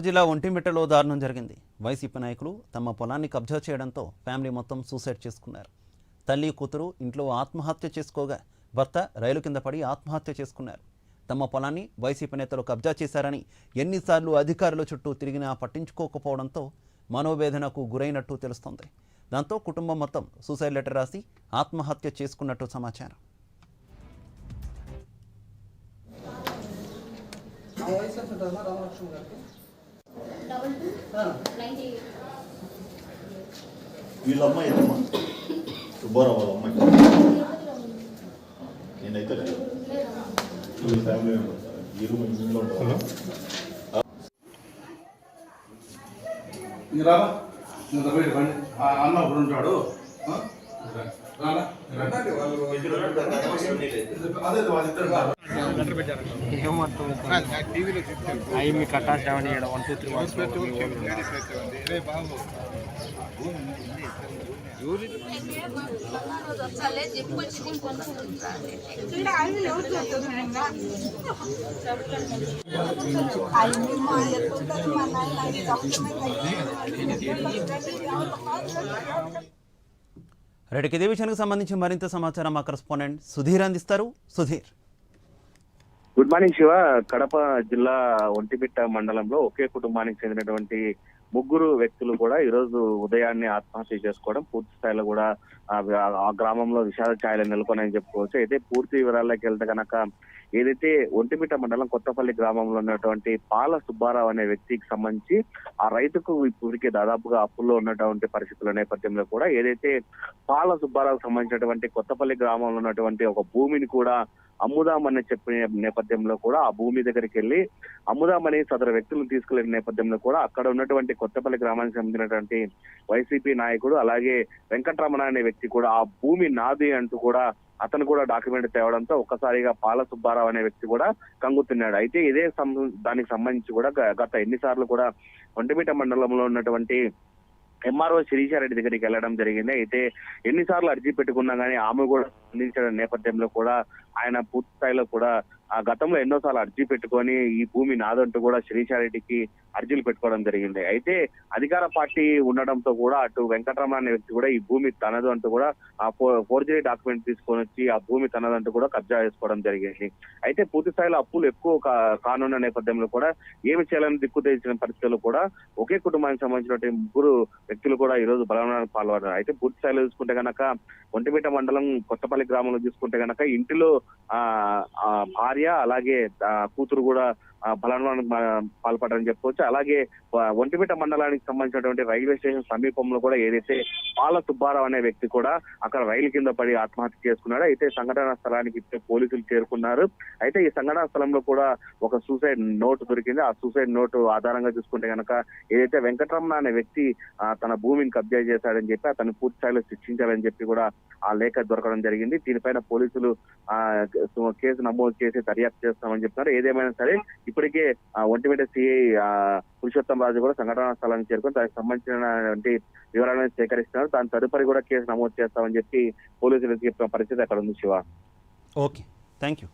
జిల్లా ఒంటిమిట్టలో దారుణం జరిగింది. వైసీపీ నాయకులు తమ పొలాన్ని కబ్జా చేయడంతో ఫ్యామిలీ మొత్తం సూసైడ్ చేసుకున్నారు. తల్లి కూతురు ఇంట్లో ఆత్మహత్య చేసుకోగా భర్త రైలు కింద పడి ఆత్మహత్య చేసుకున్నారు. తమ పొలాన్ని వైసీపీ నేతలు కబ్జా చేశారని ఎన్నిసార్లు అధికారుల చుట్టూ తిరిగినా పట్టించుకోకపోవడంతో మనోవేదనకు గురైనట్టు తెలుస్తోంది. దాంతో కుటుంబం మొత్తం సూసైడ్ లెటర్ రాసి ఆత్మహత్య చేసుకున్నట్టు సమాచారం. వీళ్ళ అమ్మాయి ఏంటమ్మా? సుబ్బారావు వాళ్ళ అమ్మాయి. నేనైతే లేదు. వీళ్ళ ఫ్యామిలీ ఈ రూమ్ ఇంట్లో ఉంటాను. అన్న ఒకడు ఉంటాడు. అవి మీ కట్టాల్సి 1 2 రెడ్డికి ఇదే విషయానికి సంబంధించి మరింత సమాచారం మా కరెస్పాండెంట్ సుధీర్ అందిస్తారు. Sudheer, good morning Shiva. కడప జిల్లా ఒంటిమిట్ట మండలంలో ఒకే కుటుంబానికి చెందినటువంటి ముగ్గురు వ్యక్తులు కూడా ఈ రోజు ఉదయాన్నే ఆత్మహత్య చేసుకోవడం పూర్తి స్థాయిలో కూడా ఆ గ్రామంలో విషాద ఛాయలు నెలకొన్నాయని చెప్పుకోవచ్చు. అయితే పూర్తి వివరాల్లోకి వెళ్తే కనుక ఏదైతే ఒంటిమిట్ట మండలం కొత్తపల్లి గ్రామంలో ఉన్నటువంటి పాల సుబ్బారావు అనే వ్యక్తికి సంబంధించి ఆ రైతుకు ఇప్పటికే దాదాపుగా అప్పుల్లో ఉన్నటువంటి పరిస్థితుల నేపథ్యంలో కూడా ఏదైతే పాల సుబ్బారావుకు సంబంధించినటువంటి కొత్తపల్లి గ్రామంలో ఉన్నటువంటి ఒక భూమిని కూడా అమ్ముదామని చెప్పిన నేపథ్యంలో కూడా ఆ భూమి దగ్గరికి వెళ్ళి అమ్ముదామని సదరు వ్యక్తులను తీసుకెళ్లిన నేపథ్యంలో కూడా అక్కడ ఉన్నటువంటి కొత్తపల్లి గ్రామానికి సంబంధించినటువంటి వైసీపీ నాయకుడు అలాగే వెంకటరమణ అనే వ్యక్తి కూడా ఆ భూమి నాది అంటూ కూడా అతను కూడా డాక్యుమెంట్ తేవడంతో ఒక్కసారిగా పాల సుబ్బారావు అనే వ్యక్తి కూడా కంగుతున్నాడు. అయితే ఇదే దానికి సంబంధించి కూడా గత ఎన్నిసార్లు కూడా ఒంటిమిట్ట మండలంలో ఉన్నటువంటి ఎంఆర్ఓ శిరీషారెడ్డి దగ్గరికి వెళ్ళడం జరిగింది. అయితే ఎన్నిసార్లు అర్జీ పెట్టుకున్నా కానీ ఆమె కూడా స్పందించడం నేపథ్యంలో కూడా ఆయన పూర్తి స్థాయిలో కూడా ఆ గతంలో ఎన్నోసార్లు అర్జీ పెట్టుకొని ఈ భూమి నాదంటూ కూడా శిరీషారెడ్డికి అర్జీలు పెట్టుకోవడం జరిగింది. అయితే అధికార పార్టీ ఉండడంతో కూడా అటు వెంకటరమణ అనే వ్యక్తి కూడా ఈ భూమి తనదు అంటూ కూడా ఆ ఫోర్జరీ డాక్యుమెంట్ తీసుకొని వచ్చి ఆ భూమి తనదంటూ కూడా కబ్జా చేసుకోవడం జరిగింది. అయితే పూర్తి స్థాయిలో అప్పులు ఎక్కువ కానున్న నేపథ్యంలో కూడా ఏమి చేయాలని దిక్కు తెచ్చిన పరిస్థితుల్లో కూడా ఒకే కుటుంబానికి సంబంధించినటువంటి ముగ్గురు వ్యక్తులు కూడా ఈ రోజు బలవనానికి పాల్పడ్డారు. అయితే పూర్తి స్థాయిలో చూసుకుంటే కనుక ఒంటిమిట్ట మండలం కొత్తపల్లి గ్రామంలో చూసుకుంటే కనుక ఇంటిలో భార్య అలాగే కూతురు కూడా బలవనానికి పాల్పడ్డారని చెప్పుకోవచ్చు. అలాగే ఒంటిమిట్ట మండలానికి సంబంధించినటువంటి రైల్వే స్టేషన్ సమీపంలో కూడా ఏదైతే పాల సుబ్బారావు అనే వ్యక్తి కూడా అక్కడ రైలు కింద పడి ఆత్మహత్య చేసుకున్నాడు. అయితే సంఘటనా స్థలానికి పోలీసులు చేరుకున్నారు. అయితే ఈ సంఘటనా స్థలంలో కూడా ఒక సూసైడ్ నోట్ దొరికింది. ఆ సూసైడ్ నోటు ఆధారంగా చూసుకుంటే కనుక ఏదైతే వెంకటరమణ అనే వ్యక్తి తన భూమిని కబ్జా చేశాడని చెప్పి అతను పూర్తి స్థాయిలో శిక్షించాలని చెప్పి కూడా ఆ లేఖ దొరకడం జరిగింది. దీనిపైన పోలీసులు కేసు నమోదు చేసి దర్యాప్తు చేస్తామని చెప్తున్నారు. ఏదేమైనా సరే ఇప్పటికే ఒంటిమిట్ట సిఐ పురుషోత్తం రాజు కూడా సంఘటనా స్థలానికి చేరుకొని దానికి సంబంధించినటువంటి వివరాలను సేకరిస్తున్నారు. దాని తదుపరి కూడా కేసు నమోదు చేస్తామని చెప్పి పోలీసులు చెప్పిన పరిస్థితి అక్కడ ఉంది శివ. Okay, thank you.